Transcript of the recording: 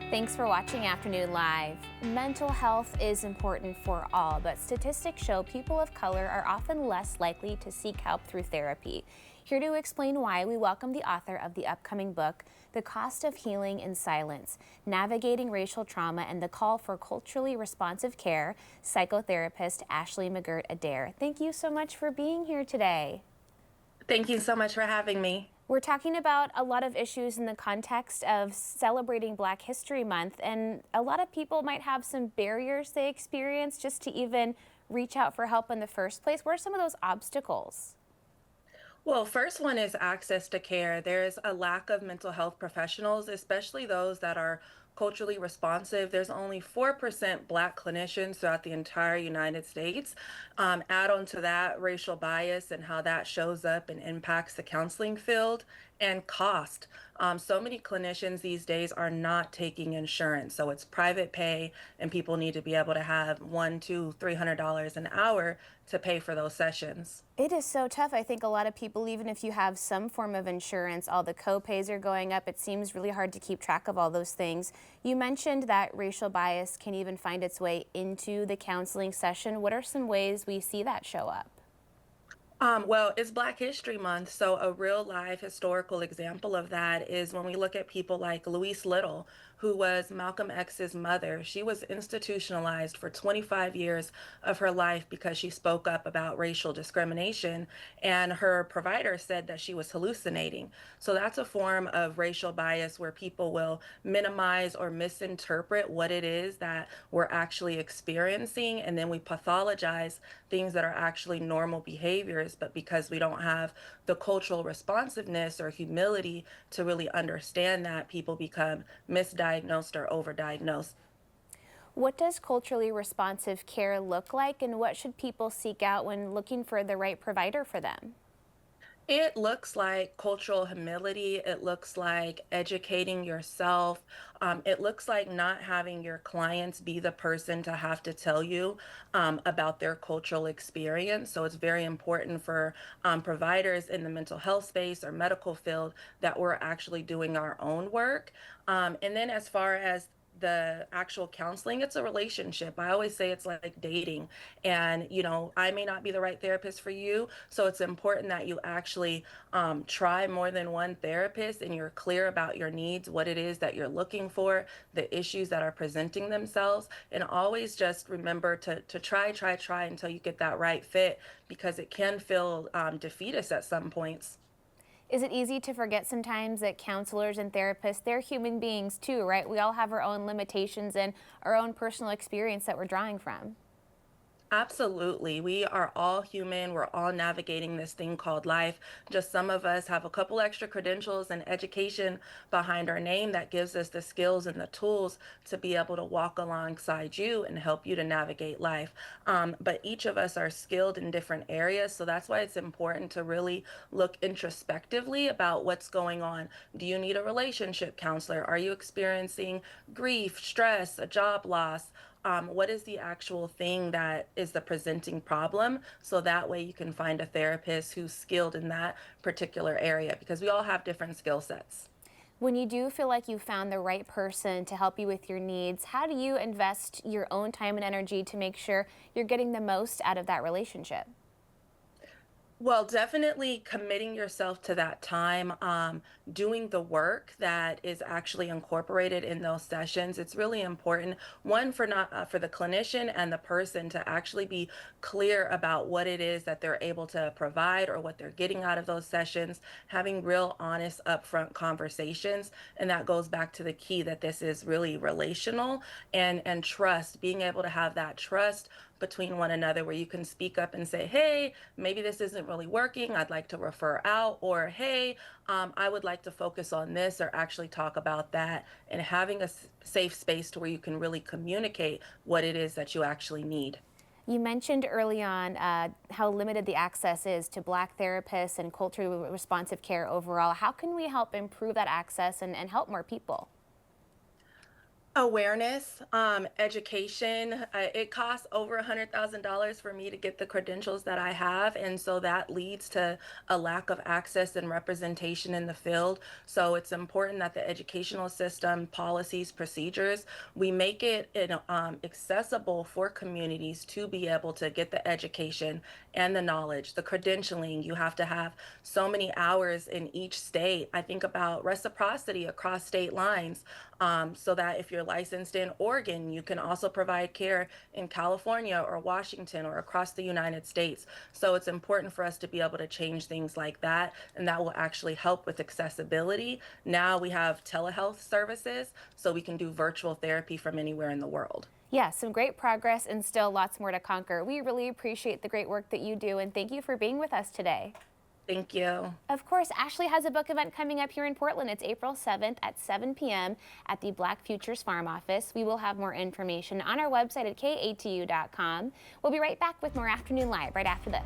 Thanks for watching Afternoon Live. Mental health is important for all, but statistics show people of color are often less likely to seek help through therapy. Here to explain why, we welcome the author of the upcoming book, The Cost of Healing in Silence, Navigating Racial Trauma and the Call for Culturally Responsive Care, psychotherapist Ashley McGirt-Adair. Thank you so much for being here today. Thank you so much for having me. We're talking about a lot of issues in the context of celebrating Black History Month, and a lot of people might have some barriers they experience just to even reach out for help in the first place. What are some of those obstacles? Well, first one is access to care. There's a lack of mental health professionals, especially those that are culturally responsive. There's only 4% Black clinicians throughout the entire United States. Add on to that racial bias and how that shows up and impacts the counseling field and cost. So many clinicians these days are not taking insurance. So it's private pay, and people need to be able to have one, two, $300 an hour to pay for those sessions. It is so tough. I think a lot of people, even if you have some form of insurance, all the co-pays are going up. It seems really hard to keep track of all those things. You mentioned that racial bias can even find its way into the counseling session. What are some ways we see that show up? Well, it's Black History Month, so a real life historical example of that is when we look at people like Louise Little, who was Malcolm X's mother. She was institutionalized for 25 years of her life because she spoke up about racial discrimination, and her provider said that she was hallucinating. So that's a form of racial bias where people will minimize or misinterpret what it is that we're actually experiencing, and then we pathologize things that are actually normal behaviors, but because we don't have the cultural responsiveness or humility to really understand that, people become misdiagnosed or overdiagnosed. What does culturally responsive care look like, and what should people seek out when looking for the right provider for them? It looks like cultural humility. It looks like educating yourself. It looks like not having your clients be the person to have to tell you about their cultural experience. So it's very important for providers in the mental health space or medical field that we're actually doing our own work. And then as far as the actual counseling, it's a relationship. I always say it's like dating, and I may not be the right therapist for you, so it's important that you actually try more than one therapist and you're clear about your needs, what it is that you're looking for, the issues that are presenting themselves, and always just remember to try until you get that right fit, because it can feel defeatist at some points. Is it easy to forget sometimes that counselors and therapists, they're human beings too, right? We all have our own limitations and our own personal experience that we're drawing from. Absolutely. We are all human. We're all navigating this thing called life. Just some of us have a couple extra credentials and education behind our name that gives us the skills and the tools to be able to walk alongside you and help you to navigate life. But each of us are skilled in different areas. So that's why it's important to really look introspectively about what's going on. Do you need a relationship counselor? Are you experiencing grief, stress, a job loss? What is the actual thing that is the presenting problem? So that way you can find a therapist who's skilled in that particular area, because we all have different skill sets. When you do feel like you found the right person to help you with your needs, how do you invest your own time and energy to make sure you're getting the most out of that relationship? Well, definitely committing yourself to that time, doing the work that is actually incorporated in those sessions. It's really important, one, for not for the clinician and the person to actually be clear about what it is that they're able to provide or what they're getting out of those sessions, having real, honest, upfront conversations. And that goes back to the key that this is really relational, and trust, being able to have that trust between one another where you can speak up and say, hey, maybe this isn't really working. I'd like to refer out, or hey, I would like to focus on this or actually talk about that, and having a safe space to where you can really communicate what it is that you actually need. You mentioned early on how limited the access is to Black therapists and culturally responsive care overall. How can we help improve that access and help more people? Awareness, education. It costs over $100,000 for me to get the credentials that I have, and so that leads to a lack of access and representation in the field. So it's important that the educational system, policies, procedures, we make it accessible for communities to be able to get the education and the knowledge, the credentialing. You have to have so many hours in each state. I think about reciprocity across state lines, so that if you're licensed in Oregon, you can also provide care in California or Washington or across the United States. So it's important for us to be able to change things like that, and that will actually help with accessibility. Now we have telehealth services, so we can do virtual therapy from anywhere in the world. Yeah, some great progress and still lots more to conquer. We really appreciate the great work that you do, and thank you for being with us today. Thank you. Of course, Ashley has a book event coming up here in Portland. It's April 7th at 7 p.m. at the Black Futures Farm Office. We will have more information on our website at katu.com. We'll be right back with more Afternoon Live right after this.